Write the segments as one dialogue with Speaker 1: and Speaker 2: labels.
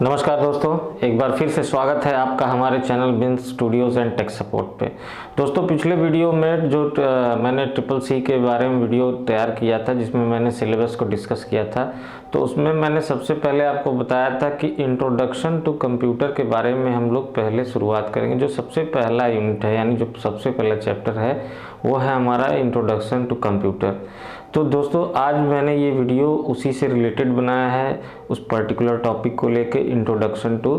Speaker 1: नमस्कार दोस्तों, एक बार फिर से स्वागत है आपका हमारे channel Bins Studios and Tech Support पे। दोस्तों, पिछले वीडियो में जो मैंने ट्रिपल सी के बारे में वीडियो तैयार किया था जिसमें मैंने सिलेबस को डिस्कस किया था, तो उसमें मैंने सबसे पहले आपको बताया था कि इंट्रोडक्शन टू कंप्यूटर के बारे में हम लोग पहले शुरुआत करेंगे। जो सबसे पहला यूनिट है यानी जो सबसे पहला चैप्टर है वो है हमारा इंट्रोडक्शन टू कंप्यूटर। तो दोस्तों, आज मैंने ये वीडियो उसी से रिलेटेड बनाया है, उस पर्टिकुलर टॉपिक को लेके इंट्रोडक्शन टू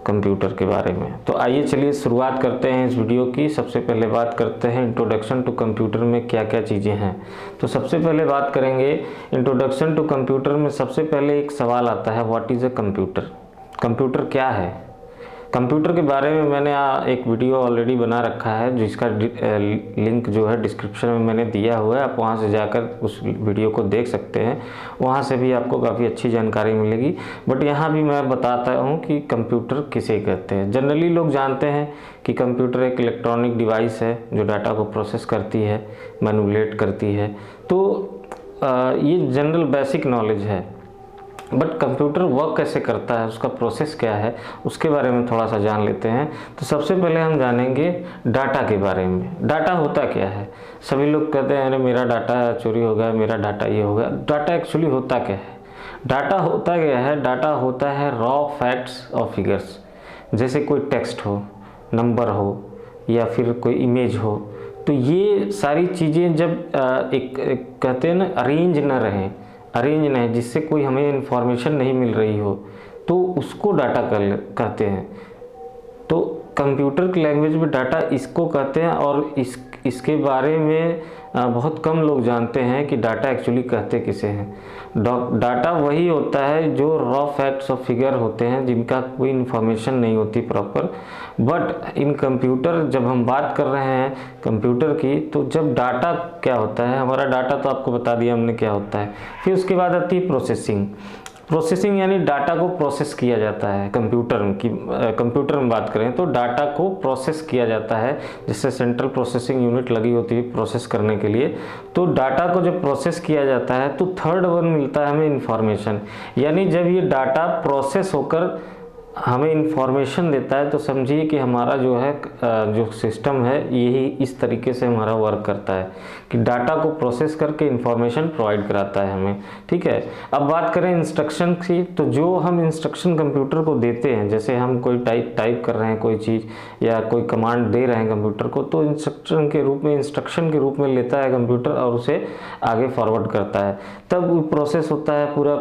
Speaker 1: कंप्यूटर के बारे में। तो आइए चलिए शुरुआत करते हैं इस वीडियो की। सबसे पहले बात करते हैं इंट्रोडक्शन टू कंप्यूटर में क्या क्या चीज़ें हैं। तो सबसे पहले बात करेंगे इंट्रोडक्शन टू कंप्यूटर में। सबसे पहले एक सवाल आता है, what is a computer? Computer क्या है? कंप्यूटर के बारे में मैंने एक वीडियो ऑलरेडी बना रखा है जिसका लिंक जो है डिस्क्रिप्शन में मैंने दिया हुआ है। आप वहां से जाकर उस वीडियो को देख सकते हैं, वहां से भी आपको काफ़ी अच्छी जानकारी मिलेगी। बट यहाँ भी मैं बताता हूँ कि कंप्यूटर किसे कहते हैं। जनरली लोग जानते हैं कि कंप्यूटर एक इलेक्ट्रॉनिक डिवाइस है जो डाटा को प्रोसेस करती है, मैनिपुलेट करती है। तो ये जनरल बेसिक नॉलेज है। बट कंप्यूटर वर्क कैसे करता है, उसका प्रोसेस क्या है, उसके बारे में थोड़ा सा जान लेते हैं। तो सबसे पहले हम जानेंगे डाटा के बारे में। डाटा होता क्या है? सभी लोग कहते हैं अरे मेरा डाटा चोरी हो गया, मेरा डाटा ये हो गया। डाटा एक्चुअली होता क्या है? डाटा होता क्या है? डाटा होता है रॉ फैक्ट्स और फिगर्स। जैसे कोई टेक्स्ट हो, नंबर हो या फिर कोई इमेज हो, तो ये सारी चीज़ें जब एक कहते हैं ना अरेंज न रहें, अरेंज नहीं, जिससे कोई हमें इंफॉर्मेशन नहीं मिल रही हो, तो उसको डाटा कहते हैं। तो कंप्यूटर की लैंग्वेज में डाटा इसको कहते हैं। और इसके बारे में बहुत कम लोग जानते हैं कि डाटा एक्चुअली कहते किसे हैं। डाटा वही होता है जो रॉ फैक्ट्स और फिगर होते हैं जिनका कोई इन्फॉर्मेशन नहीं होती प्रॉपर। बट इन कंप्यूटर जब हम बात कर रहे हैं कंप्यूटर की, तो जब डाटा क्या होता है, हमारा डाटा तो आपको बता दिया हमने क्या होता है। फिर उसके बाद आती है प्रोसेसिंग। प्रोसेसिंग यानी डाटा को प्रोसेस किया जाता है। कंप्यूटर में बात करें तो डाटा को प्रोसेस किया जाता है, जिससे सेंट्रल प्रोसेसिंग यूनिट लगी होती है प्रोसेस करने के लिए। तो डाटा को जब प्रोसेस किया जाता है तो थर्ड वन मिलता है हमें इंफॉर्मेशन। यानी जब ये डाटा प्रोसेस होकर हमें इंफॉर्मेशन देता है तो समझिए कि हमारा जो है जो सिस्टम है यही इस तरीके से हमारा वर्क करता है कि डाटा को प्रोसेस करके इंफॉर्मेशन प्रोवाइड कराता है हमें। ठीक है, अब बात करें इंस्ट्रक्शन की। तो जो हम इंस्ट्रक्शन कंप्यूटर को देते हैं, जैसे हम कोई टाइप कर रहे हैं कोई चीज़ या कोई कमांड दे रहे हैं कंप्यूटर को, तो इंस्ट्रक्शन के रूप में लेता है कंप्यूटर और उसे आगे फॉरवर्ड करता है। तब प्रोसेस होता है पूरा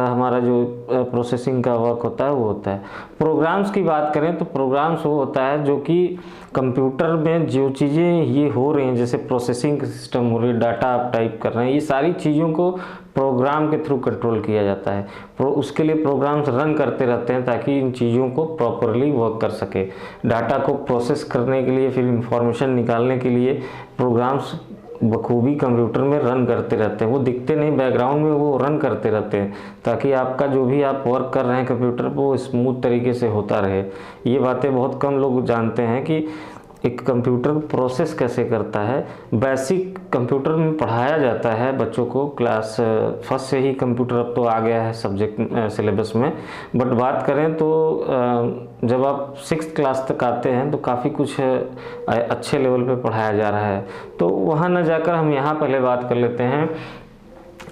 Speaker 1: हमारा जो प्रोसेसिंग का वर्क होता है वो होता है। प्रोग्राम्स की बात करें तो प्रोग्राम्स वो होता है जो कि कंप्यूटर में जो चीज़ें ये हो रही हैं, जैसे प्रोसेसिंग सिस्टम हो रही है, डाटा आप टाइप कर रहे हैं, ये सारी चीज़ों को प्रोग्राम के थ्रू कंट्रोल किया जाता है। उसके लिए प्रोग्राम्स रन करते रहते हैं ताकि इन चीज़ों को प्रॉपरली वर्क कर सके। डाटा को प्रोसेस करने के लिए, फिर इंफॉर्मेशन निकालने के लिए प्रोग्राम्स बखूबी कंप्यूटर में रन करते रहते हैं। वो दिखते नहीं, बैकग्राउंड में वो रन करते रहते हैं ताकि आपका जो भी आप वर्क कर रहे हैं कंप्यूटर पर वो स्मूथ तरीके से होता रहे। ये बातें बहुत कम लोग जानते हैं कि एक कंप्यूटर प्रोसेस कैसे करता है। बेसिक कंप्यूटर में पढ़ाया जाता है बच्चों को, क्लास फर्स्ट से ही कंप्यूटर अब तो आ गया है सब्जेक्ट सिलेबस में। बट बात करें तो जब आप 6th क्लास तक आते हैं तो काफ़ी कुछ अच्छे लेवल पे पढ़ाया जा रहा है। तो वहाँ न जाकर हम यहाँ पहले बात कर लेते हैं।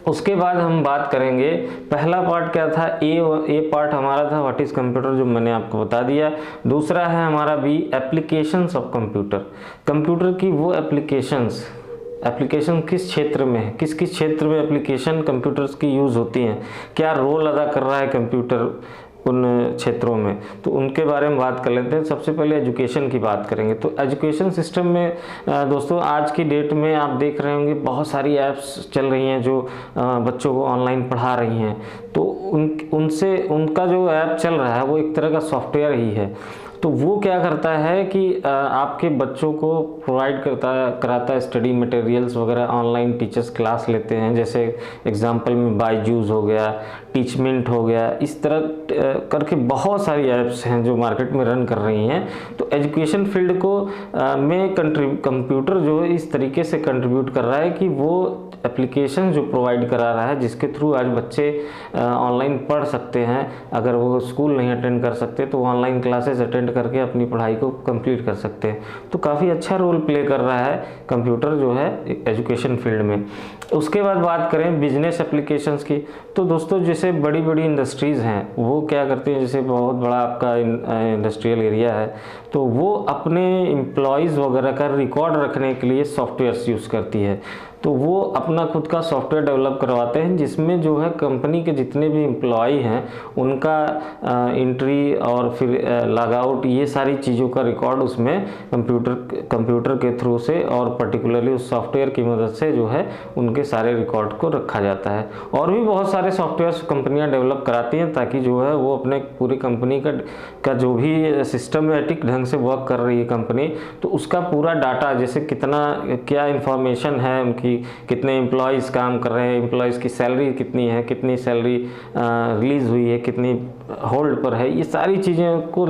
Speaker 1: उसके बाद हम बात करेंगे, पहला पार्ट क्या था, ए पार्ट हमारा था व्हाट इज़ कंप्यूटर, जो मैंने आपको बता दिया। दूसरा है हमारा B, applications of computer. Computer की वो एप्लीकेशन किस क्षेत्र में है, किस किस क्षेत्र में एप्लीकेशन कंप्यूटर्स की यूज़ होती हैं, क्या रोल अदा कर रहा है कंप्यूटर उन क्षेत्रों में, तो उनके बारे में बात कर लेते हैं। सबसे पहले एजुकेशन की बात करेंगे। तो एजुकेशन सिस्टम में दोस्तों आज की डेट में आप देख रहे होंगे बहुत सारी ऐप्स चल रही हैं जो बच्चों को ऑनलाइन पढ़ा रही हैं। तो उनसे उनका जो ऐप चल रहा है वो एक तरह का सॉफ्टवेयर ही है। तो वो क्या करता है कि आपके बच्चों को प्रोवाइड कराता है स्टडी मटेरियल्स वगैरह, ऑनलाइन टीचर्स क्लास लेते हैं, जैसे एग्जांपल में बायजूस हो गया, टीचमेंट हो गया, इस तरह करके बहुत सारी ऐप्स हैं जो मार्केट में रन कर रही हैं। तो एजुकेशन फील्ड को में कंप्यूटर जो है इस तरीके से कंट्रीब्यूट कर रहा है कि वो एप्लीकेशन जो प्रोवाइड करा रहा है, जिसके थ्रू आज बच्चे ऑनलाइन पढ़ सकते हैं। अगर वो स्कूल नहीं अटेंड कर सकते तो ऑनलाइन क्लासेस अटेंड करके अपनी पढ़ाई को कंप्लीट कर सकते हैं। तो काफ़ी अच्छा रोल प्ले कर रहा है कंप्यूटर जो है एजुकेशन फील्ड में। उसके बाद बात करें बिजनेस एप्लीकेशंस की, तो दोस्तों जैसे बड़ी बड़ी इंडस्ट्रीज़ हैं वो क्या करती हैं, जैसे बहुत बड़ा आपका इंडस्ट्रियल एरिया है तो वो अपने एम्प्लॉयज़ वगैरह का रिकॉर्ड रखने के लिए सॉफ्टवेयर्स यूज़ करती है। तो वो अपना खुद का सॉफ्टवेयर डेवलप करवाते हैं जिसमें जो है कंपनी के जितने भी एम्प्लॉय हैं उनका एंट्री और फिर लॉग आउट, ये सारी चीज़ों का रिकॉर्ड उसमें कंप्यूटर के थ्रू से और पर्टिकुलरली उस सॉफ्टवेयर की मदद से जो है उनके सारे रिकॉर्ड को रखा जाता है। और भी बहुत सारे सॉफ्टवेयर कंपनियां डेवलप कराती हैं ताकि जो है वो अपने पूरी कंपनी का जो भी सिस्टमेटिक ढंग से वर्क कर रही है कंपनी, तो उसका पूरा डाटा, जैसे कितना क्या इंफॉर्मेशन है उनकी, कितने एम्प्लॉयज़ काम कर रहे हैं, एम्प्लॉयज़ की सैलरी कितनी है, कितनी सैलरी रिलीज़ हुई है, कितनी होल्ड पर है, ये सारी चीज़ें को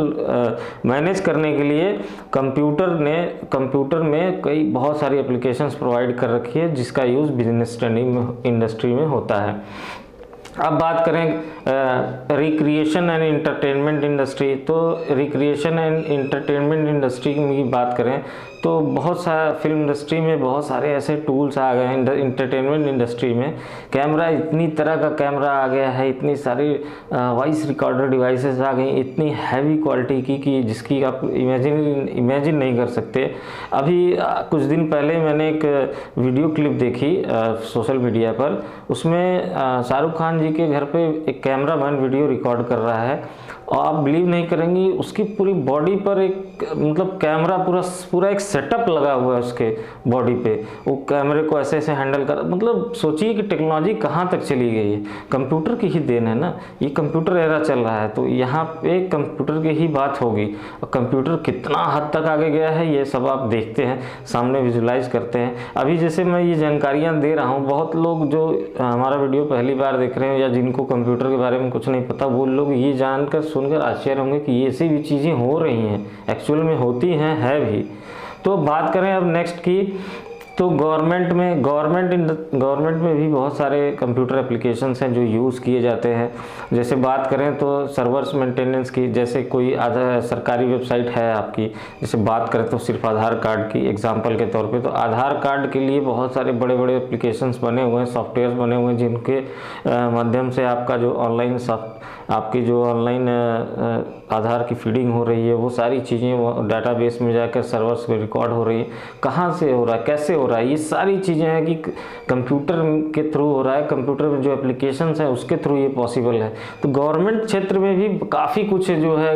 Speaker 1: मैनेज करने के लिए कंप्यूटर में कई बहुत सारी एप्लीकेशंस प्रोवाइड कर रखी है जिसका यूज़ बिजनेस इंडस्ट्री में होता है। अब बात करें रिक्रिएशन एंड इंटरटेनमेंट इंडस्ट्री, तो रिक्रिएशन एंड इंटरटेनमेंट इंडस्ट्री की बात करें तो बहुत सारा फिल्म इंडस्ट्री में बहुत सारे ऐसे टूल्स आ गए हैं। इंटरटेनमेंट इंडस्ट्री में कैमरा, इतनी तरह का कैमरा आ गया है, इतनी सारी वॉइस रिकॉर्डर डिवाइसेस आ गई, इतनी हैवी क्वालिटी की कि जिसकी आप इमेजिन नहीं कर सकते। अभी कुछ दिन पहले मैंने एक वीडियो क्लिप देखी सोशल मीडिया पर, उसमें शाहरुख खान जी के घर पे एक कैमरामैन वीडियो रिकॉर्ड कर रहा है और आप बिलीव नहीं करेंगी उसकी पूरी बॉडी पर एक मतलब कैमरा पूरा एक सेटअप लगा हुआ है उसके बॉडी पे। वो कैमरे को ऐसे ऐसे हैंडल कर, मतलब सोचिए कि टेक्नोलॉजी कहाँ तक चली गई है। कंप्यूटर की ही देन है ना, ये कंप्यूटर एरा चल रहा है तो यहाँ पे कंप्यूटर की ही बात होगी। और कंप्यूटर कितना हद तक आगे गया है ये सब आप देखते हैं, सामने विजुलाइज करते हैं। अभी जैसे मैं ये जानकारियाँ दे रहा हूँ, बहुत लोग जो हमारा वीडियो पहली बार देख रहे हैं या जिनको कंप्यूटर के बारे में कुछ नहीं पता, वो लोग ये जानकर सुनकर आश्चर्य होंगे कि ये ऐसी भी चीज़ें हो रही हैं, एक्चुअल में होती हैं, है भी। तो बात करें अब नेक्स्ट की, तो गवर्नमेंट में भी बहुत सारे कंप्यूटर एप्लीकेशंस हैं जो यूज़ किए जाते हैं। जैसे बात करें तो सर्वर्स मेंटेनेंस की, जैसे कोई सरकारी वेबसाइट है आपकी, जैसे बात करें तो सिर्फ आधार कार्ड की एग्जांपल के तौर पे, तो आधार कार्ड के लिए बहुत सारे बड़े बड़े एप्लीकेशंस बने हुए हैं, सॉफ्टवेयर बने हुए हैं जिनके माध्यम से आपका जो आपकी जो ऑनलाइन आधार की फीडिंग हो रही है, वो सारी चीज़ें डाटाबेस में जाकर सर्वर्स पे रिकॉर्ड हो रही है। कहाँ से हो रहा है, कैसे हो रहा है, ये सारी चीज़ें हैं कि कंप्यूटर के थ्रू हो रहा है, कंप्यूटर में जो एप्लीकेशंस हैं उसके थ्रू ये पॉसिबल है। तो गवर्नमेंट क्षेत्र में भी काफ़ी कुछ जो है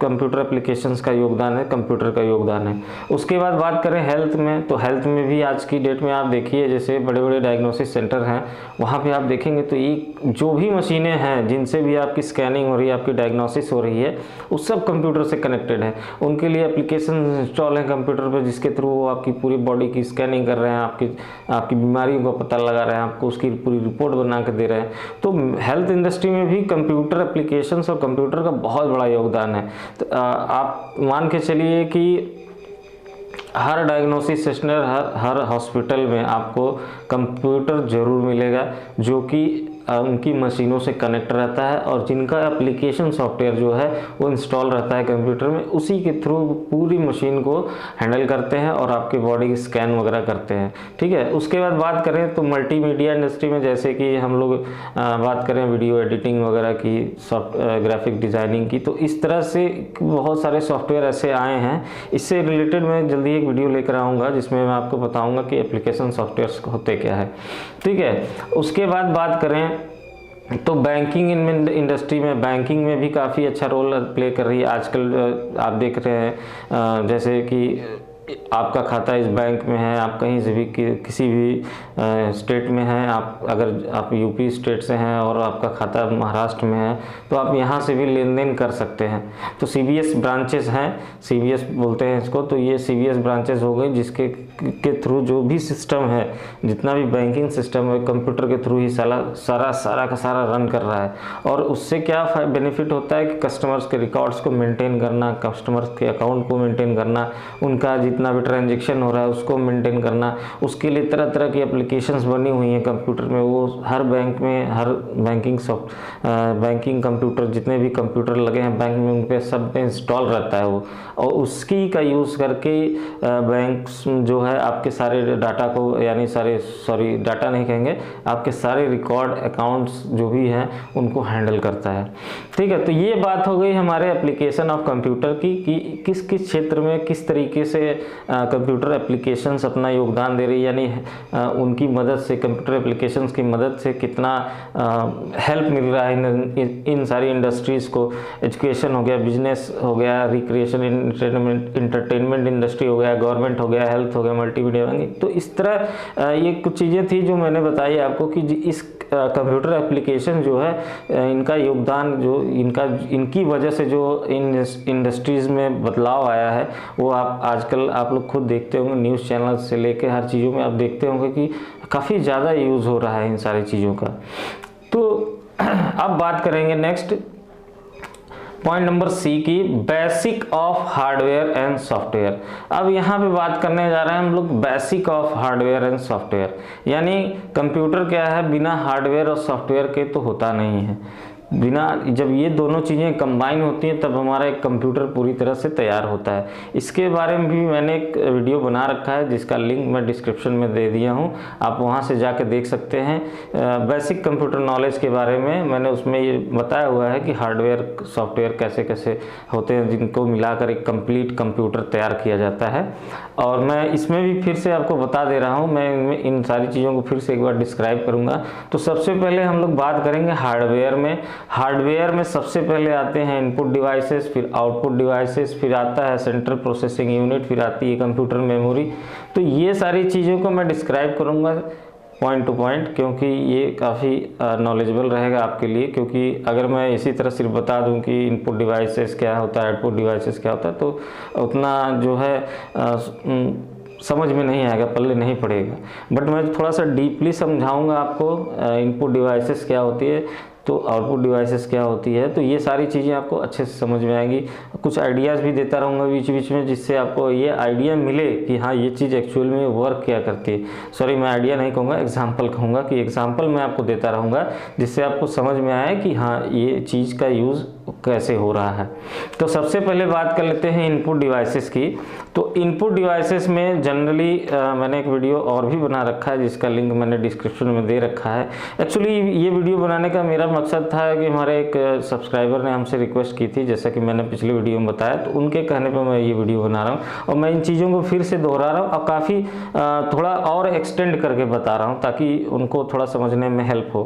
Speaker 1: कंप्यूटर एप्लीकेशंस का योगदान है, कंप्यूटर का योगदान है। उसके बाद बात करें हेल्थ में, तो हेल्थ में भी आज की डेट में आप देखिए जैसे बड़े बड़े डायग्नोसिस सेंटर हैं, वहाँ पर आप देखेंगे तो ये जो भी मशीनें हैं जिनसे भी आपकी स्कैनिंग हो रही है, आपकी डायग्नोसिस हो रही है, वो सब कंप्यूटर से कनेक्टेड है। उनके लिए एप्लीकेशन इंस्टॉल है कंप्यूटर पर जिसके थ्रू वो आपकी पूरी बॉडी की स्कैनिंग कर रहे हैं, आपकी बीमारियों का पता लगा रहे हैं, आपको उसकी पूरी रिपोर्ट बना के दे रहे हैं। तो हेल्थ इंडस्ट्री में भी कंप्यूटर एप्लीकेशंस और कंप्यूटर का बहुत बड़ा योगदान है। तो आप मान के चलिए कि हर डायग्नोसिस सेंटर, हर हॉस्पिटल में आपको कंप्यूटर ज़रूर मिलेगा जो कि उनकी मशीनों से कनेक्ट रहता है और जिनका एप्लीकेशन सॉफ्टवेयर जो है वो इंस्टॉल रहता है कंप्यूटर में, उसी के थ्रू पूरी मशीन को हैंडल करते हैं और आपकी बॉडी की स्कैन वगैरह करते हैं। ठीक है, उसके बाद बात करें तो मल्टीमीडिया इंडस्ट्री में, जैसे कि हम लोग बात करें वीडियो एडिटिंग वगैरह की, ग्राफिक डिज़ाइनिंग की, तो इस तरह से बहुत सारे सॉफ्टवेयर ऐसे आए हैं। इससे रिलेटेड मैं जल्दी एक वीडियो लेकर आऊँगा जिसमें मैं आपको बताऊँगा कि एप्लीकेशन सॉफ्टवेयर होते क्या है। ठीक है, उसके बाद बात करें तो बैंकिंग इंडस्ट्री में, बैंकिंग में भी काफ़ी अच्छा रोल प्ले कर रही है आजकल। आप देख रहे हैं जैसे कि आपका खाता इस बैंक में है, आप कहीं से भी किसी भी स्टेट में हैं, आप अगर आप यूपी स्टेट से हैं और आपका खाता महाराष्ट्र में है तो आप यहाँ से भी लेन देन कर सकते हैं। तो सीबीएस ब्रांचेस हैं, सीबीएस बोलते हैं इसको, तो ये सीबीएस ब्रांचेस हो गई जिसके के थ्रू जो भी सिस्टम है, जितना भी बैंकिंग सिस्टम है, कंप्यूटर के थ्रू ही सारा का सारा रन कर रहा है। और उससे क्या बेनिफिट होता है कि कस्टमर्स के रिकॉर्ड्स को मेंटेन करना, कस्टमर्स के अकाउंट को मेंटेन करना, उनका जितना भी ट्रांजैक्शन हो रहा है उसको मेंटेन करना, उसके लिए तरह तरह की एप्लीकेशंस बनी हुई हैं कंप्यूटर में। वो हर बैंक में, हर बैंकिंग कंप्यूटर, जितने भी कंप्यूटर लगे हैं बैंक में, उन पर सब पे इंस्टॉल रहता है वो, और उसकी का यूज़ करके बैंक्स जो है आपके सारे डाटा को, यानी सॉरी डाटा नहीं कहेंगे, आपके सारे रिकॉर्ड, अकाउंट्स जो भी हैं उनको हैंडल करता है। ठीक है, तो ये बात हो गई हमारे एप्लीकेशन ऑफ कंप्यूटर की, कि किस किस क्षेत्र में किस तरीके से कंप्यूटर एप्लीकेशंस अपना योगदान दे रही है, यानी उनकी मदद से, कंप्यूटर एप्लीकेशंस की मदद से कितना हेल्प मिल रहा है इन सारी इंडस्ट्रीज़ को। एजुकेशन हो गया, बिजनेस हो गया, रिक्रिएशन इंटरटेनमेंट इंडस्ट्री हो गया, गवर्नमेंट हो गया, हेल्थ हो गया, मल्टीमीडिया होंगे। तो इस तरह ये कुछ चीज़ें थी जो मैंने बताई आपको कि इस कंप्यूटर एप्लीकेशन जो है, इनका योगदान, जो इनकी वजह से जो इन इंडस्ट्रीज़ में बदलाव आया है, वो आप आजकल आप लोग खुद देखते होंगे, न्यूज़ चैनल से लेकर हर चीज़ों में आप देखते होंगे कि काफ़ी ज़्यादा यूज़ हो रहा है इन सारी चीज़ों का। तो अब बात करेंगे नेक्स्ट पॉइंट नंबर सी की, basic of hardware and software. अब यहाँ पे बात करने जा रहे हैं हम लोग basic of hardware and software, यानी कंप्यूटर क्या है, बिना हार्डवेयर और सॉफ्टवेयर के तो होता नहीं है। जब ये दोनों चीज़ें कंबाइन होती हैं तब हमारा एक कंप्यूटर पूरी तरह से तैयार होता है। इसके बारे में भी मैंने एक वीडियो बना रखा है जिसका लिंक मैं डिस्क्रिप्शन में दे दिया हूँ, आप वहाँ से जाकर देख सकते हैं। बेसिक कंप्यूटर नॉलेज के बारे में मैंने उसमें ये बताया हुआ है कि हार्डवेयर सॉफ्टवेयर कैसे कैसे होते हैं, जिनको मिलाकर एक कंप्लीट कंप्यूटर तैयार किया जाता है। और मैं इसमें भी फिर से आपको बता दे रहा हूँ, मैं इन सारी चीज़ों को फिर से एक बार डिस्क्राइब करूँगा। तो सबसे पहले हम लोग बात करेंगे हार्डवेयर में। हार्डवेयर में सबसे पहले आते हैं इनपुट डिवाइसेस, फिर आउटपुट डिवाइसेस, फिर आता है सेंट्रल प्रोसेसिंग यूनिट, फिर आती है कंप्यूटर मेमोरी। तो ये सारी चीज़ों को मैं डिस्क्राइब करूँगा पॉइंट टू पॉइंट, क्योंकि ये काफ़ी नॉलेजेबल रहेगा आपके लिए। क्योंकि अगर मैं इसी तरह सिर्फ बता दूं कि इनपुट डिवाइसेस क्या होता है, आउटपुट डिवाइसेस क्या होता है, तो उतना जो है समझ में नहीं आएगा, पल्ले नहीं पड़ेगा। बट मैं थोड़ा सा डीपली समझाऊंगा आपको इनपुट डिवाइसेस क्या होती है, तो आउटपुट डिवाइसेस क्या होती है। तो ये सारी चीज़ें आपको अच्छे से समझ में आएंगी। कुछ आइडियाज़ भी देता रहूँगा बीच बीच में, जिससे आपको ये आइडिया मिले कि हाँ ये चीज़ एक्चुअल में वर्क क्या करती है। सॉरी, मैं आइडिया नहीं कहूँगा, एग्जाम्पल कहूँगा, कि एग्जाम्पल मैं आपको देता रहूँगा जिससे आपको समझ में आए कि हाँ ये चीज़ का यूज़ कैसे हो रहा है। तो सबसे पहले बात कर लेते हैं इनपुट डिवाइसेस की। तो इनपुट डिवाइसेस में जनरली मैंने एक वीडियो और भी बना रखा है जिसका लिंक मैंने डिस्क्रिप्शन में दे रखा है। एक्चुअली ये वीडियो बनाने का मेरा मकसद था कि हमारे एक सब्सक्राइबर ने हमसे रिक्वेस्ट की थी, जैसा कि मैंने पिछले वीडियो में बताया, तो उनके कहने पर मैं ये वीडियो बना रहा हूँ और मैं इन चीज़ों को फिर से दोहरा रहा हूँ और काफ़ी थोड़ा और एक्सटेंड करके बता रहा हूँ ताकि उनको थोड़ा समझने में हेल्प हो।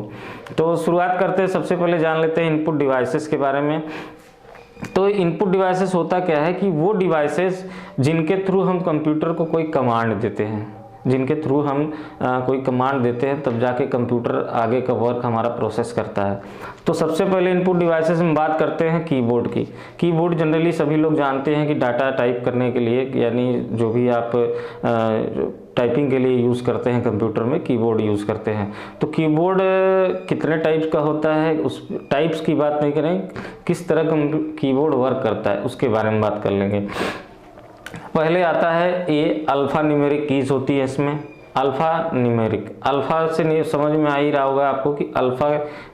Speaker 1: तो शुरुआत करते हैं, सबसे पहले जान लेते हैं इनपुट डिवाइसेस के बारे में। तो इनपुट डिवाइसेस होता क्या है कि वो डिवाइसेस जिनके थ्रू हम कंप्यूटर को कोई कमांड देते हैं, जिनके थ्रू हम कोई कमांड देते हैं तब जाके कंप्यूटर आगे का वर्क हमारा प्रोसेस करता है। तो सबसे पहले इनपुट डिवाइसेस में बात करते हैं कीबोर्ड की। कीबोर्ड जनरली सभी लोग जानते हैं कि डाटा टाइप करने के लिए, यानी जो भी आप टाइपिंग के लिए यूज़ करते हैं कंप्यूटर में, कीबोर्ड यूज़ करते हैं। तो कीबोर्ड कितने टाइप्स का होता है, उस टाइप्स की बात नहीं करें, किस तरह का कीबोर्ड वर्क करता है उसके बारे में बात कर लेंगे। पहले आता है ए अल्फ़ा न्यूमेरिक कीज़ होती है इसमें। अल्फ़ा न्यूमेरिक, अल्फ़ा से नहीं समझ में आ ही रहा होगा आपको कि अल्फ़ा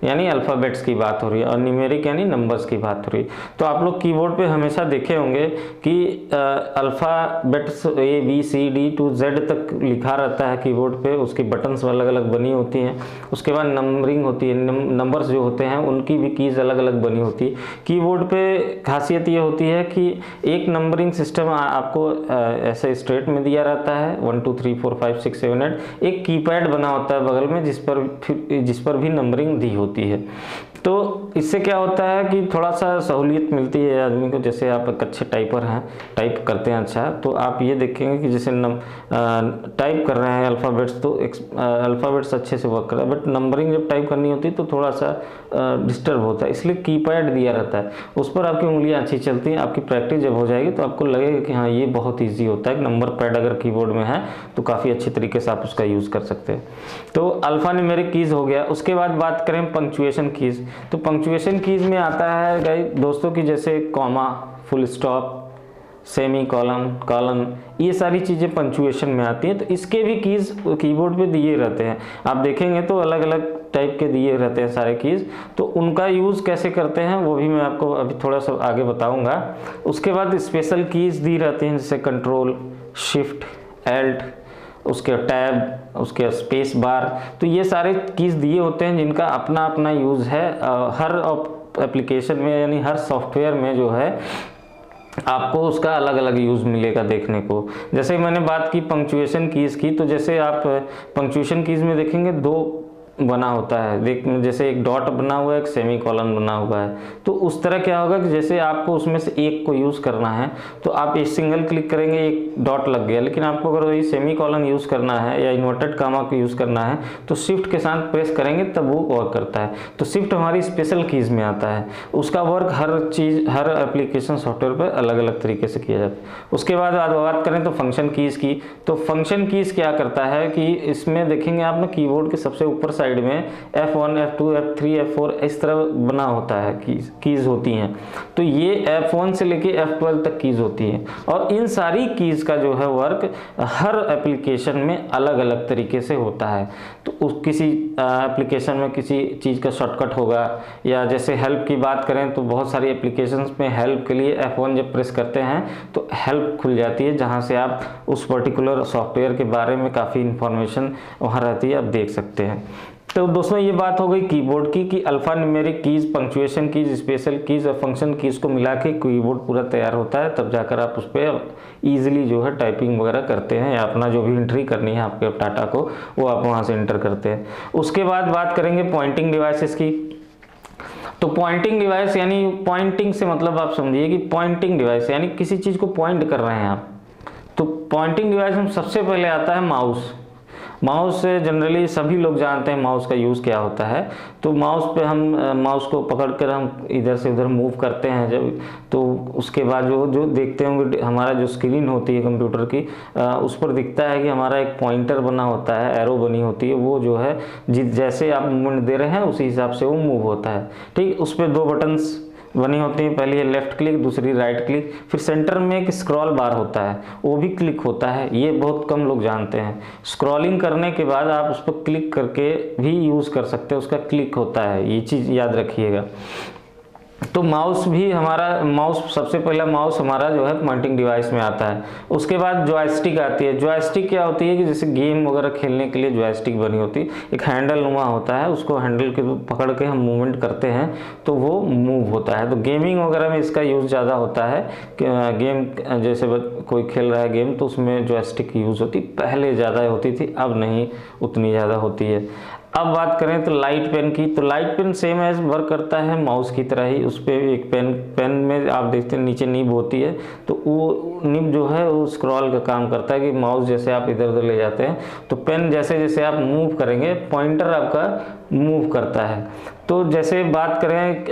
Speaker 1: यानी अल्फ़ाबेट्स की बात हो रही है और न्यूमेरिक यानी नंबर्स की बात हो रही है। तो आप लोग कीबोर्ड पे हमेशा देखे होंगे कि alphabets A B C D to Z तक लिखा रहता है कीबोर्ड पे, उसकी बटन्स अलग अलग बनी होती हैं। उसके बाद नंबरिंग होती है, नंबर्स जो होते हैं उनकी भी कीज़ अलग अलग बनी होती है। कीबोर्ड पे खासियत ये होती है कि एक नंबरिंग सिस्टम आपको ऐसे स्ट्रेट में दिया रहता है, 1 2 3 4 5 6 7 8। एक कीपैड बना होता है बगल में जिस पर भी नंबरिंग दी होती है। तो इससे क्या होता है कि थोड़ा सा सहूलियत मिलती है आदमी को। जैसे आप एक अच्छे टाइपर हैं, टाइप करते हैं अच्छा, तो आप ये देखेंगे कि जैसे टाइप कर रहे हैं अल्फ़ाबेट्स, तो अल्फ़ाबेट्स अच्छे से वर्क कर रहा है, बट नंबरिंग जब टाइप करनी होती है तो थोड़ा सा डिस्टर्ब होता है, इसलिए कीपैड दिया रहता है, उस पर आपकी उंगलियां अच्छी चलती हैं। आपकी प्रैक्टिस जब हो जाएगी तो आपको लगेगा कि हाँ ये बहुत ईजी होता है। नंबर पैड अगर कीबोर्ड में है तो काफ़ी अच्छी तरीके से आप उसका यूज़ कर सकते हैं। तो अल्फ़ा न्यूमेरिक कीज़ हो गया। उसके बाद बात करें पंक्चुएशन कीज़, तो पंक्चुएशन कीज़ में आता है गाइस दोस्तों की जैसे comma, full stop, semi colon, colon, ये सारी चीज़ें पंक्चुएशन में आती हैं। तो इसके भी कीज़ कीबोर्ड पे दिए रहते हैं, आप देखेंगे तो अलग अलग टाइप के दिए रहते हैं सारे कीज़। तो उनका यूज़ कैसे करते हैं वो भी मैं आपको अभी थोड़ा सा आगे बताऊंगा। उसके बाद स्पेशल कीज़ दी रहती हैं जैसे कंट्रोल, शिफ्ट, एल्ट, उसके टैब, उसके स्पेस बार। तो ये सारे कीज़ दिए होते हैं जिनका अपना अपना यूज़ है। हर एप्लीकेशन में यानी हर सॉफ्टवेयर में जो है आपको उसका अलग अलग यूज़ मिलेगा देखने को। जैसे मैंने बात की पंक्चुएशन कीज़ की, तो जैसे आप पंक्चुएशन कीज़ में देखेंगे दो बना होता है, जैसे एक डॉट बना हुआ है, एक सेमी कॉलन बना हुआ है। तो उस तरह क्या होगा कि जैसे आपको उसमें से एक को यूज़ करना है तो आप एक सिंगल क्लिक करेंगे, एक डॉट लग गया। लेकिन आपको अगर वही सेमी कॉलन यूज़ करना है या इन्वर्टेड कामा को यूज़ करना है तो शिफ्ट के साथ प्रेस करेंगे तब वो वर्क करता है। तो शिफ्ट हमारी स्पेशल कीज़ में आता है, उसका वर्क हर चीज़, हर एप्लीकेशन सॉफ्टवेयर पर अलग अलग तरीके से किया जाता है। उसके बाद बात करें तो फंक्शन कीज़ की, तो फंक्शन कीज़ क्या करता है कि इसमें देखेंगे आप ना कीबोर्ड के सबसे ऊपर साइड में F1, F2, F3, F4 इस तरह बना होता है, कीज़ होती हैं। तो ये F1 से लेके F12 तक कीज़ होती हैं, और इन सारी कीज़ का जो है वर्क हर एप्लीकेशन में अलग अलग तरीके से होता है। तो किसी एप्लीकेशन में किसी चीज़ का शॉर्टकट होगा, या जैसे हेल्प की बात करें तो बहुत सारी एप्लीकेशंस में हेल्प के लिए F1 जब प्रेस करते हैं तो हेल्प खुल जाती है, जहाँ से आप उस पर्टिकुलर सॉफ्टवेयर के बारे में काफ़ी इंफॉर्मेशन वहाँ रहती है, आप देख सकते हैं। तो दोस्तों ये बात हो गई कीबोर्ड की कि alpha numeric keys, punctuation keys, special keys और फंक्शन कीज़ को मिला के कीबोर्ड पूरा तैयार होता है, तब जाकर आप उस पर ईजिली जो है टाइपिंग वगैरह करते हैं, या अपना जो भी एंट्री करनी है आपके डाटा को वो आप वहाँ से एंटर करते हैं। उसके बाद बात करेंगे पॉइंटिंग डिवाइसेस की। तो पॉइंटिंग डिवाइस यानी पॉइंटिंग से मतलब आप समझिए कि पॉइंटिंग डिवाइस यानी किसी चीज़ को पॉइंट कर रहे हैं आप। तो पॉइंटिंग डिवाइस में सबसे पहले आता है माउस। माउस से जनरली सभी लोग जानते हैं माउस का यूज़ क्या होता है। तो माउस पे हम माउस को पकड़कर हम इधर से उधर मूव करते हैं जब, तो उसके बाद जो देखते होंगे हमारा जो स्क्रीन होती है कंप्यूटर की, उस पर दिखता है कि हमारा एक पॉइंटर बना होता है, एरो बनी होती है, वो जो है जैसे आप मूवमेंट दे रहे हैं उसी हिसाब से वो मूव होता है। ठीक, उस पर दो बटन्स बनी होती है, पहली है लेफ्ट क्लिक, दूसरी राइट क्लिक, फिर सेंटर में एक स्क्रॉल बार होता है वो भी क्लिक होता है, ये बहुत कम लोग जानते हैं। स्क्रॉलिंग करने के बाद आप उस पर क्लिक करके भी यूज़ कर सकते हैं, उसका क्लिक होता है, ये चीज़ याद रखिएगा। तो माउस भी हमारा सबसे पहला माउस हमारा जो है पॉइंटिंग डिवाइस में आता है। उसके बाद जॉयस्टिक आती है। जॉयस्टिक क्या होती है कि जैसे गेम वगैरह खेलने के लिए जॉयस्टिक बनी होती है, एक हैंडल नुमा होता है, उसको हैंडल के पकड़ के हम मूवमेंट करते हैं तो वो मूव होता है। तो गेमिंग वगैरह में इसका यूज़ ज़्यादा होता है कि गेम जैसे कोई खेल रहा है गेम तो उसमें जॉयस्टिक की यूज़ होती, पहले ज़्यादा होती थी, अब नहीं उतनी ज़्यादा होती है। अब बात करें तो लाइट पेन की, तो light pen same as work करता है माउस की तरह ही। उस पर एक पेन में आप देखते हैं नीचे निब होती है, तो वो निब जो है वो स्क्रॉल का काम करता है कि माउस जैसे आप इधर उधर ले जाते हैं तो पेन जैसे जैसे आप मूव करेंगे पॉइंटर आपका मूव करता है। तो जैसे बात करें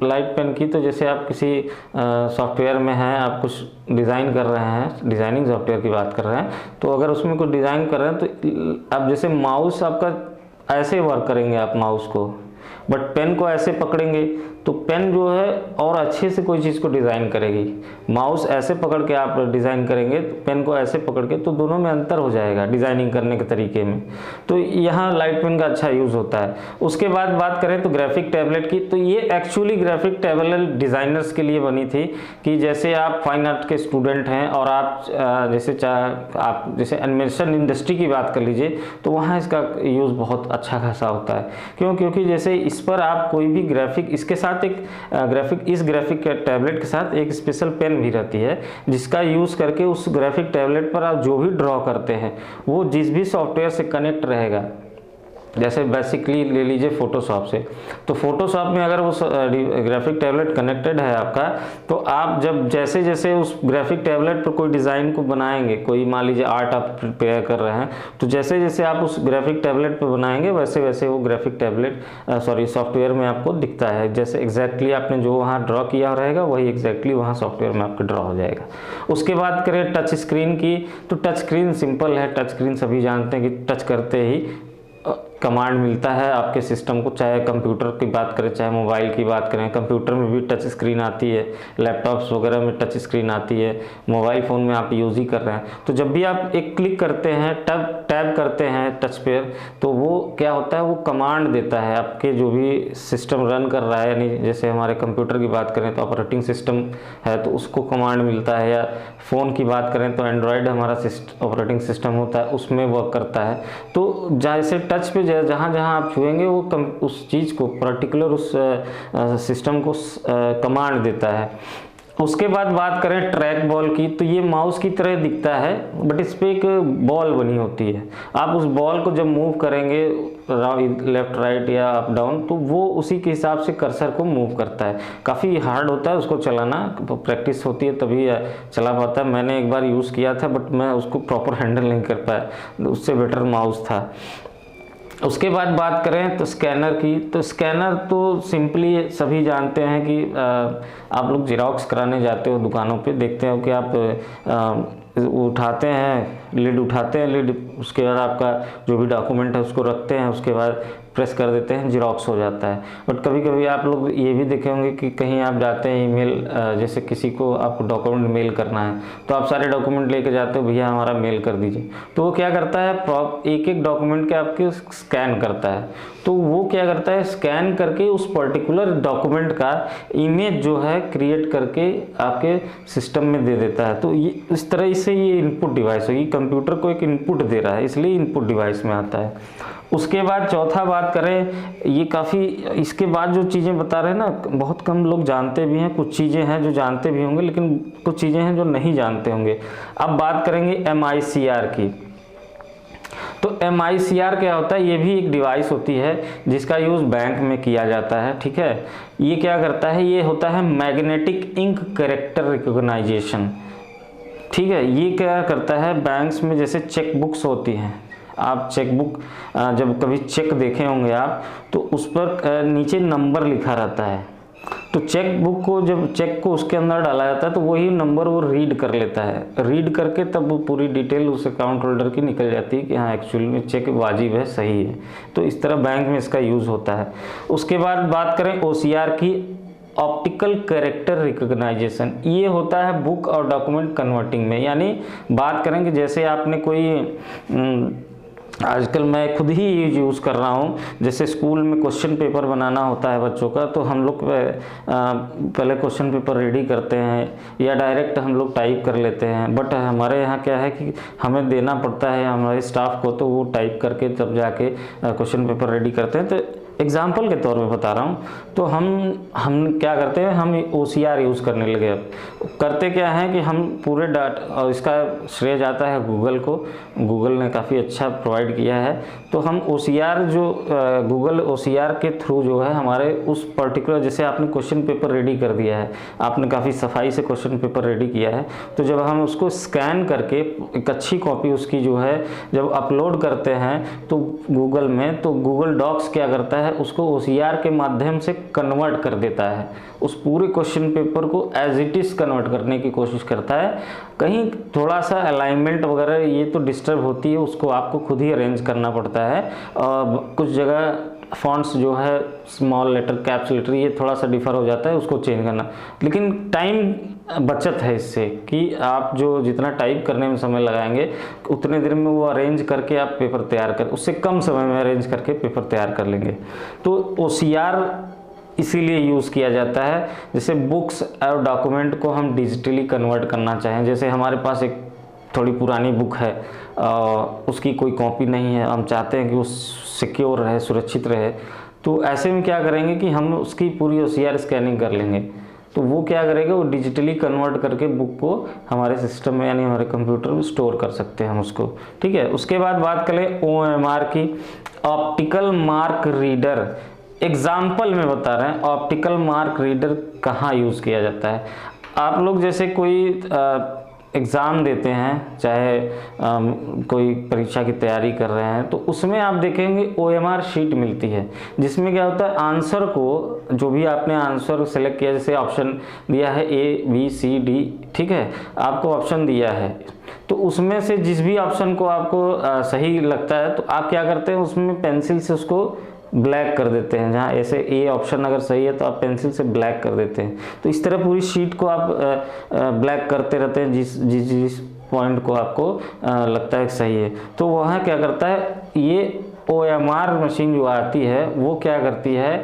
Speaker 1: लाइट पेन की, तो जैसे आप किसी सॉफ्टवेयर में हैं, आप कुछ डिज़ाइन कर रहे हैं, डिज़ाइनिंग सॉफ्टवेयर की बात कर रहे हैं, तो अगर उसमें कुछ डिज़ाइन कर रहे हैं तो आप जैसे माउस आपका ऐसे वर्क करेंगे आप माउस को, बट पेन को ऐसे पकड़ेंगे तो पेन जो है और अच्छे से कोई चीज़ को डिज़ाइन करेगी। माउस ऐसे पकड़ के आप डिज़ाइन करेंगे, पेन को ऐसे पकड़ के, तो दोनों में अंतर हो जाएगा डिज़ाइनिंग करने के तरीके में। तो यहाँ लाइट पेन का अच्छा यूज़ होता है। उसके बाद बात करें तो ग्राफिक टैबलेट की, तो ये एक्चुअली ग्राफिक टैबलेट डिज़ाइनर्स के लिए बनी थी कि जैसे आप फाइन आर्ट के स्टूडेंट हैं और आप जैसे एनिमेशन इंडस्ट्री की बात कर लीजिए तो वहाँ इसका यूज़ बहुत अच्छा खासा होता है। क्योंकि जैसे इस पर आप कोई भी ग्राफिक, इसके साथ एक इस ग्राफिक टैबलेट के साथ एक स्पेशल पेन भी रहती है जिसका यूज़ करके उस ग्राफिक टैबलेट पर आप जो भी ड्रॉ करते हैं वो जिस भी सॉफ्टवेयर से कनेक्ट रहेगा जैसे बेसिकली ले लीजिए फोटोशॉप से, तो फोटोशॉप में अगर वो ग्राफिक टैबलेट कनेक्टेड है आपका, तो आप जब जैसे जैसे उस ग्राफिक टैबलेट पर कोई डिज़ाइन को बनाएंगे, कोई मान लीजिए आर्ट आप प्रिपेयर कर रहे हैं, तो जैसे जैसे आप उस ग्राफिक टैबलेट पर बनाएंगे वैसे वैसे वो ग्राफिक टैबलेट सॉफ्टवेयर में आपको दिखता है। जैसे एग्जैक्टली आपने जो वहाँ ड्रॉ किया रहेगा वही एग्जैक्टली वहाँ सॉफ्टवेयर में आपका ड्रॉ हो जाएगा। उसके बाद करें टच स्क्रीन की, तो टच स्क्रीन सिंपल है। टच स्क्रीन सभी जानते हैं कि टच करते ही कमांड मिलता है आपके सिस्टम को, चाहे कंप्यूटर की बात करें चाहे मोबाइल की बात करें। कंप्यूटर में भी टच स्क्रीन आती है, लैपटॉप्स वगैरह में टच स्क्रीन आती है, मोबाइल फ़ोन में आप यूज़ ही कर रहे हैं। तो जब भी आप एक क्लिक करते हैं, टैब करते हैं टच पर, तो वो क्या होता है, वो कमांड देता है आपके जो भी सिस्टम रन कर रहा है। यानी जैसे हमारे कंप्यूटर की बात करें तो ऑपरेटिंग सिस्टम है तो उसको कमांड मिलता है, या फ़ोन की बात करें तो एंड्रॉयड हमारा ऑपरेटिंग सिस्टम होता है, उसमें वर्क करता है। तो जैसे टच पे जहाँ जहाँ आप छुएंगे वो उस चीज़ को पर्टिकुलर उस सिस्टम को कमांड देता है। उसके बाद बात करें ट्रैक बॉल की, तो ये माउस की तरह दिखता है बट इस पर एक बॉल बनी होती है। आप उस बॉल को जब मूव करेंगे लेफ्ट राइट या अप डाउन, तो वो उसी के हिसाब से कर्सर को मूव करता है। काफ़ी हार्ड होता है उसको चलाना, प्रैक्टिस होती है तभी चला पाता है। मैंने एक बार यूज़ किया था बट मैं उसको प्रॉपर हैंडल नहीं कर पाया, उससे बेटर माउस था। उसके बाद बात करें तो स्कैनर की, तो स्कैनर तो सिंपली सभी जानते हैं कि आप लोग जेरॉक्स कराने जाते हो दुकानों पे, देखते हो कि आप उठाते हैं लिड, उसके बाद आपका जो भी डॉक्यूमेंट है उसको रखते हैं, उसके बाद प्रेस कर देते हैं, जेरॉक्स हो जाता है। बट कभी कभी आप लोग ये भी देखे होंगे कि कहीं आप जाते हैं ईमेल, जैसे किसी को आपको डॉक्यूमेंट मेल करना है तो आप सारे डॉक्यूमेंट लेके जाते हो, भैया हमारा मेल कर दीजिए। तो वो क्या करता है, एक एक डॉक्यूमेंट के आपके स्कैन करता है। तो वो क्या करता है, स्कैन करके उस पर्टिकुलर डॉक्यूमेंट का इमेज जो है क्रिएट करके आपके सिस्टम में दे देता है। तो ये इस तरह से ये इनपुट डिवाइस होगी, कंप्यूटर को एक इनपुट दे रहा है, इसलिए इनपुट डिवाइस में आता है। उसके बाद चौथा बात करें, ये काफ़ी इसके बाद जो चीज़ें बता रहे हैं ना, बहुत कम लोग जानते भी हैं। कुछ चीज़ें हैं जो जानते भी होंगे लेकिन कुछ चीज़ें हैं जो नहीं जानते होंगे। अब बात करेंगे MICR की। तो MICR क्या होता है, ये भी एक डिवाइस होती है जिसका यूज़ बैंक में किया जाता है। ठीक है, ये क्या करता है, ये होता है मैग्नेटिक इंक कैरेक्टर रिकॉग्नाइजेशन। ठीक है, ये क्या करता है, बैंक्स में जैसे चेक बुक्स होती हैं, आप चेक बुक जब कभी चेक देखे होंगे आप, तो उस पर नीचे नंबर लिखा रहता है। तो चेक बुक को जब चेक को उसके अंदर डाला जाता है तो वही नंबर वो रीड कर लेता है, रीड करके तब वो पूरी डिटेल उस अकाउंट होल्डर की निकल जाती है कि हाँ एक्चुअली में चेक वाजिब है, सही है। तो इस तरह बैंक में इसका यूज़ होता है। उसके बाद बात करें OCR की, ऑप्टिकल कैरेक्टर रिकॉग्नाइजेशन। ये होता है बुक और डॉक्यूमेंट कन्वर्टिंग में। यानी बात करें कि जैसे आपने कोई आजकल मैं खुद ही यूज़ कर रहा हूँ, जैसे स्कूल में क्वेश्चन पेपर बनाना होता है बच्चों का, तो हम लोग पहले क्वेश्चन पेपर रेडी करते हैं या डायरेक्ट हम लोग टाइप कर लेते हैं। बट हमारे यहाँ क्या है कि हमें देना पड़ता है हमारे स्टाफ को, तो वो टाइप करके तब जाके क्वेश्चन पेपर रेडी करते हैं। तो एग्जाम्पल के तौर पे बता रहा हूँ, तो हम क्या करते हैं, हम OCR यूज़ करने लगे। अब करते क्या है कि हम पूरे डाटा, और इसका श्रेय जाता है गूगल को, गूगल ने काफ़ी अच्छा प्रोवाइड किया है। तो हम OCR जो गूगल OCR के थ्रू जो है हमारे उस पर्टिकुलर, जैसे आपने क्वेश्चन पेपर रेडी कर दिया है, आपने काफ़ी सफाई से क्वेश्चन पेपर रेडी किया है, तो जब हम उसको स्कैन करके एक अच्छी कॉपी उसकी जो है जब अपलोड करते हैं तो गूगल में, तो गूगल डॉक्स क्या करता है, उसको OCR के माध्यम से कन्वर्ट कर देता है। उस पूरे क्वेश्चन पेपर को एज इट इज़ कन्वर्ट करने की कोशिश करता है। कहीं थोड़ा सा अलाइनमेंट वगैरह ये तो डिस्टर्ब होती है, उसको आपको खुद ही अरेंज करना पड़ता है। और कुछ जगह फॉन्ट्स जो है स्मॉल लेटर, कैप्स लेटर, ये थोड़ा सा डिफर हो जाता है, उसको चेंज करना। लेकिन टाइम बचत है इससे कि आप जो जितना टाइप करने में समय लगाएंगे उतने देर में वो अरेंज करके आप पेपर तैयार कर, उससे कम समय में अरेंज करके पेपर तैयार कर लेंगे। तो OCR इसीलिए यूज़ किया जाता है, जैसे बुक्स और डॉक्यूमेंट को हम डिजिटली कन्वर्ट करना चाहें। जैसे हमारे पास एक थोड़ी पुरानी बुक है, उसकी कोई कॉपी नहीं है, हम चाहते हैं कि वो सिक्योर रहे, सुरक्षित रहे, तो ऐसे में क्या करेंगे कि हम उसकी पूरी OCR स्कैनिंग कर लेंगे। तो वो क्या करेगा, वो डिजिटली कन्वर्ट करके बुक को हमारे सिस्टम में यानी हमारे कंप्यूटर में स्टोर कर सकते हैं हम उसको। ठीक है, उसके बाद बात करें OMR की, ऑप्टिकल मार्क रीडर। एग्जाम्पल में बता रहे हैं ऑप्टिकल मार्क रीडर कहाँ यूज़ किया जाता है। आप लोग जैसे कोई एग्ज़ाम देते हैं, चाहे कोई परीक्षा की तैयारी कर रहे हैं, तो उसमें आप देखेंगे OMR शीट मिलती है, जिसमें क्या होता है, आंसर को, जो भी आपने आंसर सेलेक्ट किया, जैसे ऑप्शन दिया है ABCD, ठीक है, आपको ऑप्शन दिया है, तो उसमें से जिस भी ऑप्शन को आपको सही लगता है तो आप क्या करते हैं, उसमें पेंसिल से उसको ब्लैक कर देते हैं। जहाँ ऐसे ए ऑप्शन अगर सही है तो आप पेंसिल से ब्लैक कर देते हैं। तो इस तरह पूरी शीट को आप ब्लैक करते रहते हैं जिस पॉइंट को आपको लगता है सही है। तो वह क्या करता है, ये OMR मशीन जो आती है वो क्या करती है,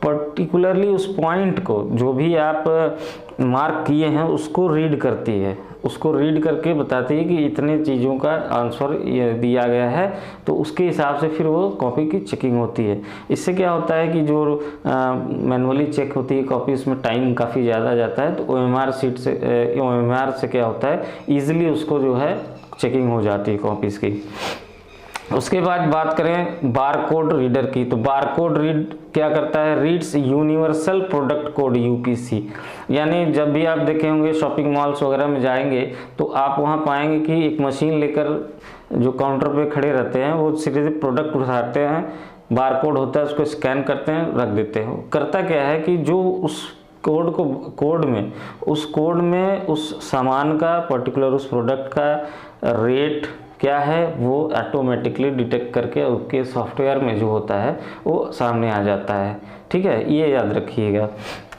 Speaker 1: पर्टिकुलरली उस पॉइंट को जो भी आप मार्क किए हैं उसको रीड करती है, उसको रीड करके बताती है कि इतने चीज़ों का आंसर दिया गया है, तो उसके हिसाब से फिर वो कॉपी की चेकिंग होती है। इससे क्या होता है कि जो मैनुअली चेक होती है कॉपी, उसमें टाइम काफ़ी ज़्यादा जाता है। तो OMR से क्या होता है, ईजिली उसको जो है चेकिंग हो जाती है कॉपीज़ की। उसके बाद बात करें बारकोड रीडर की, तो बारकोड रीड क्या करता है, reads universal product code UPC। यानी जब भी आप देखे होंगे शॉपिंग मॉल्स वगैरह में जाएंगे तो आप वहां पाएंगे कि एक मशीन लेकर जो काउंटर पे खड़े रहते हैं वो सीधे प्रोडक्ट उठाते हैं, बारकोड होता है उसको स्कैन करते हैं, रख देते हैं। करता क्या है कि जो उस कोड में उस सामान का पर्टिकुलर उस प्रोडक्ट का रेट क्या है वो ऑटोमेटिकली डिटेक्ट करके उसके सॉफ्टवेयर में जो होता है वो सामने आ जाता है। ठीक है, ये याद रखिएगा।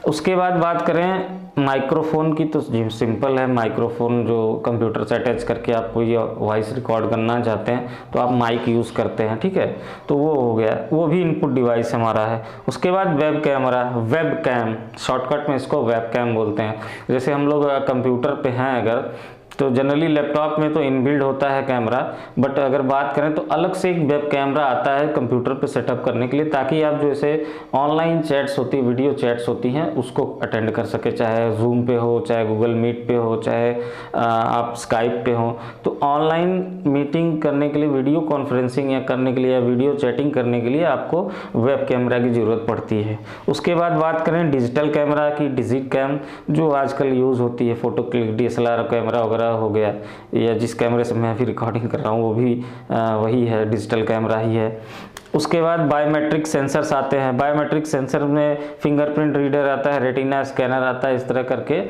Speaker 1: उसके बाद बात करें माइक्रोफोन की, तो सिंपल है, माइक्रोफोन जो कंप्यूटर से अटैच करके आप कोई वॉइस रिकॉर्ड करना चाहते हैं तो आप माइक यूज़ करते हैं। ठीक है, तो वो हो गया, वो भी इनपुट डिवाइस हमारा है। उसके बाद web camera, web cam, shortcut में इसको वेब कैम बोलते हैं। जैसे हम लोग कंप्यूटर पे हैं अगर, तो जनरली लैपटॉप में तो इनबिल्ड होता है कैमरा, बट अगर बात करें तो अलग से एक वेब कैमरा आता है कंप्यूटर पे सेटअप करने के लिए, ताकि आप जैसे ऑनलाइन चैट्स होती है, वीडियो चैट्स होती हैं, उसको अटेंड कर सके, चाहे जूम पे हो, चाहे गूगल मीट पे हो, चाहे आप स्काइप पे हो। तो ऑनलाइन मीटिंग करने के लिए, वीडियो कॉन्फ्रेंसिंग या करने के लिए या वीडियो चैटिंग करने के लिए आपको वेब कैमरा की ज़रूरत पड़ती है। उसके बाद बात करें डिजिटल कैमरा की, डिजिट कैम जो आजकल यूज़ होती है, फोटो क्लिक DSLR कैमरा वगैरह हो गया, या जिस कैमरे से मैं अभी रिकॉर्डिंग कर रहा हूँ वो भी वही है, डिजिटल कैमरा ही है। उसके बाद बायोमेट्रिक सेंसर्स आते हैं। बायोमेट्रिक सेंसर में फिंगरप्रिंट रीडर आता है, रेटिना स्कैनर आता है, इस तरह करके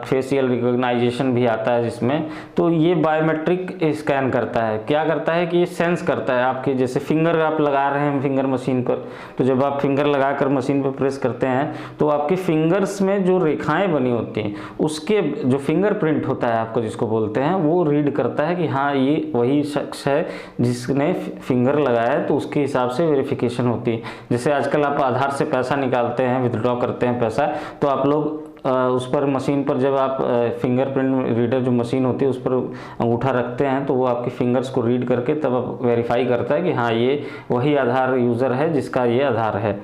Speaker 1: फेशियल रिकॉग्नाइजेशन भी आता है जिसमें। तो ये बायोमेट्रिक स्कैन करता है, क्या करता है कि ये सेंस करता है आपके, जैसे फिंगर आप लगा रहे हैं फिंगर मशीन पर, तो जब आप फिंगर लगाकर मशीन पर प्रेस करते हैं तो आपके फिंगर्स में जो रेखाएं बनी होती हैं उसके जो फिंगरप्रिंट होता है आपको जिसको बोलते हैं, वो रीड करता है कि हाँ ये वही शख्स है जिसने फिंगर लगाया है, तो उसके हिसाब से वेरिफिकेशन होती है। जैसे आजकल आप आधार से पैसा निकालते हैं, विथड्रॉ करते हैं पैसा, तो आप लोग उस पर मशीन पर जब आप फिंगरप्रिंट रीडर जो मशीन होती है उस पर अंगूठा रखते हैं तो वो आपके फिंगर्स को रीड करके तब वेरीफाई करता है कि हाँ ये वही आधार यूज़र है जिसका ये आधार है।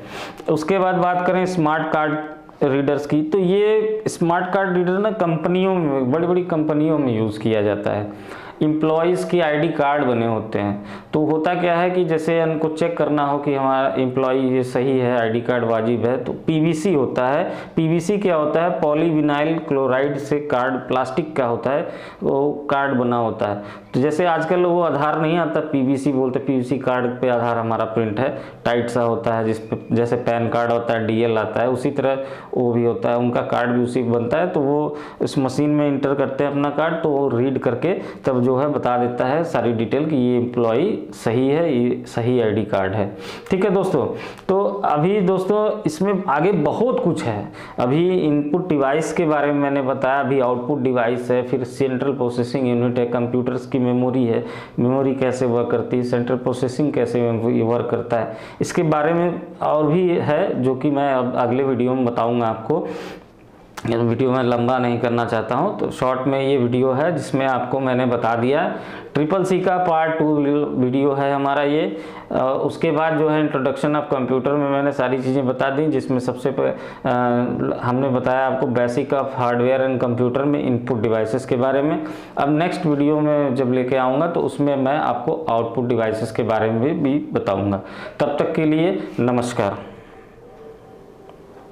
Speaker 1: उसके बाद बात करें स्मार्ट कार्ड रीडर्स की, तो ये स्मार्ट कार्ड रीडर ना कंपनियों में, बड़ी बड़ी कंपनियों में यूज़ किया जाता है। एम्प्लॉयज़ की ID कार्ड बने होते हैं, तो होता क्या है कि जैसे उनको चेक करना हो कि हमारा एम्प्लॉय ये सही है, ID कार्ड वाजिब है, तो PVC होता है। PVC क्या होता है, पॉलीविनाइल क्लोराइड से कार्ड, प्लास्टिक का होता है, वो कार्ड बना होता है। तो जैसे आजकल वो आधार नहीं आता, PVC बोलते, PVC कार्ड पे आधार हमारा प्रिंट है, टाइट सा होता है, जिस पे जैसे पैन कार्ड होता है, DL आता है, उसी तरह वो भी होता है, उनका कार्ड भी उसी बनता है। तो वो इस मशीन में इंटर करते हैं अपना कार्ड, तो वो रीड करके तब जो है बता देता है सारी डिटेल कि ये एम्प्लॉय सही है, ये सही ID कार्ड है। ठीक है दोस्तों, तो अभी दोस्तों इसमें आगे बहुत कुछ है। अभी इनपुट डिवाइस के बारे में मैंने बताया, अभी आउटपुट डिवाइस है, फिर सेंट्रल प्रोसेसिंग यूनिट है, कंप्यूटर्स की मेमोरी है, मेमोरी कैसे वर्क करती है, सेंट्रल प्रोसेसिंग कैसे वर्क करता है, इसके बारे में और भी है जो कि मैं अब अगले वीडियो में बताऊँगा आपको। वीडियो में लंबा नहीं करना चाहता हूं, तो शॉर्ट में ये वीडियो है जिसमें आपको मैंने बता दिया ट्रिपल सी का पार्ट 2 वीडियो है हमारा ये। उसके बाद जो है इंट्रोडक्शन ऑफ कंप्यूटर में मैंने सारी चीज़ें बता दी, जिसमें सबसे हमने बताया आपको basic of hardware and computer में इनपुट डिवाइसेस के बारे में। अब नेक्स्ट वीडियो में जब लेके आऊँगा तो उसमें मैं आपको आउटपुट डिवाइसेस के बारे में भी बताऊँगा। तब तक के लिए नमस्कार।